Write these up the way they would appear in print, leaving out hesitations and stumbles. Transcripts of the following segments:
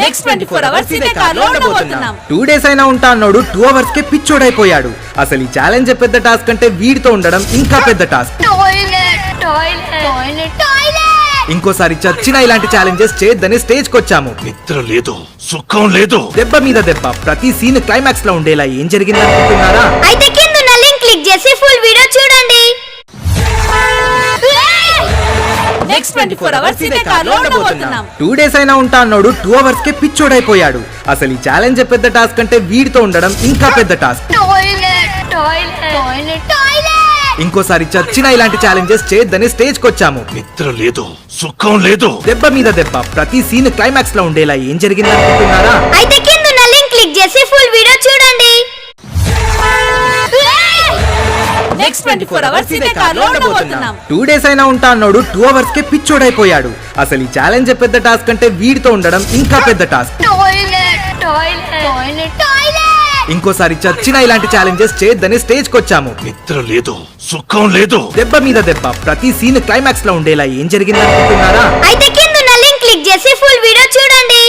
Next 24 hours ఇదే కార్లో ఉండబోతున్నాం. 2 days అయినా ఉంటా అన్నాడు 2 hours కే పిచ్చోడైపోయాడు. అసలు ఈ ఛాలెంజ్ పెద్ద టాస్క్ అంటే వీడితో ఉండడం ఇంకా పెద్ద టాస్క్. ఇంకోసారి చచ్చినా ఇలాంటి ఛాలెంజెస్ చేద్దని స్టేజ్ కొచ్చాము. నిద్ర లేదు, సుఖం లేదు, దెబ్బ మీద దెబ్బ, ప్రతి సీన్ క్లైమాక్స్ లో ఉండేలా ఏం జరిగింది అనుకుంటున్నారా? అయితే కింద ఉన్న లింక్ క్లిక్ చేసి ఫుల్ వీడియో చూడండి. నెక్స్ట్ 24 అవర్స్ ఇదే కార్లో ఉండబోతున్నాం. 2 days అయినా ఉంటా అన్నాడు 2 hours కే పిచ్చోడైపోయాడు. అసలు ఈ ఛాలెంజ్ పెద్ద టాస్క్ అంటే వీడితో ఉండడం ఇంకా పెద్ద టాస్క్. ఇంకోసారి చచ్చినా ఇలాంటి ఛాలెంజెస్ చేద్దని స్టేజ్ కొచ్చాము. నిద్ర లేదు, సుఖం లేదు, దెబ్బ మీద దెబ్బ, ప్రతి సీన్ క్లైమాక్స్ లో ఉండేలా ఏం జరిగింది అనుకుంటున్నారా? అయితే కింద ఉన్న లింక్ క్లిక్ చేసి ఫుల్ వీడియో చూడండి. నెక్స్ట్ 24 అవర్స్ ఇదే కార్లో ఉండబోతున్నాం. 2 days అయినా ఉంటా అన్నాడు 2 hours కే పిచ్చోడైపోయాడు. అసలు ఈ ఛాలెంజ్ పెద్ద టాస్క్ అంటే వీడితో ఉండడం ఇంకా పెద్ద టాస్క్. ఇంకోసారి చచ్చినా ఇలాంటి ఛాలెంజెస్ చేద్దని స్టేజ్ కొచ్చాము. నిద్ర లేదు, సుఖం లేదు, దెబ్బ మీద దెబ్బ, ప్రతి సీన్ క్లైమాక్స్ లో ఉండేలా ఏం జరిగింది అనుకుంటున్నారా? అయితే కింద ఉన్న లింక్ క్లిక్ చేసి ఫుల్ వీడియో చూడండి.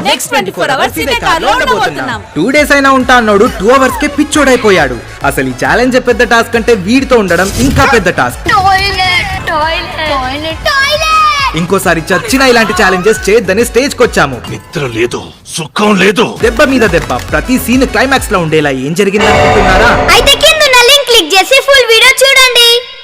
నెక్స్ట్ 24 అవర్స్ ఇదే కార్లో ఉండబోతున్నాం. 2 days అయినా ఉంటా అన్నాడు 2 hours కే పిచ్చోడైపోయాడు. అసలు ఈ ఛాలెంజ్ పెద్ద టాస్క్ అంటే వీడితో ఉండడం ఇంకా పెద్ద టాస్క్. ఇంకోసారి చచ్చినా ఇలాంటి ఛాలెంజెస్ చేద్దని స్టేజ్ కొచ్చాము. నిద్ర లేదు, సుఖం లేదు, దెబ్బ మీద దెబ్బ, ప్రతి సీన్ క్లైమాక్స్ లో ఉండేలా ఏం జరిగింది అనుకుంటున్నారా? అయితే కింద ఉన్న లింక్ క్లిక్ చేసి ఫుల్ వీడియో చూడండి.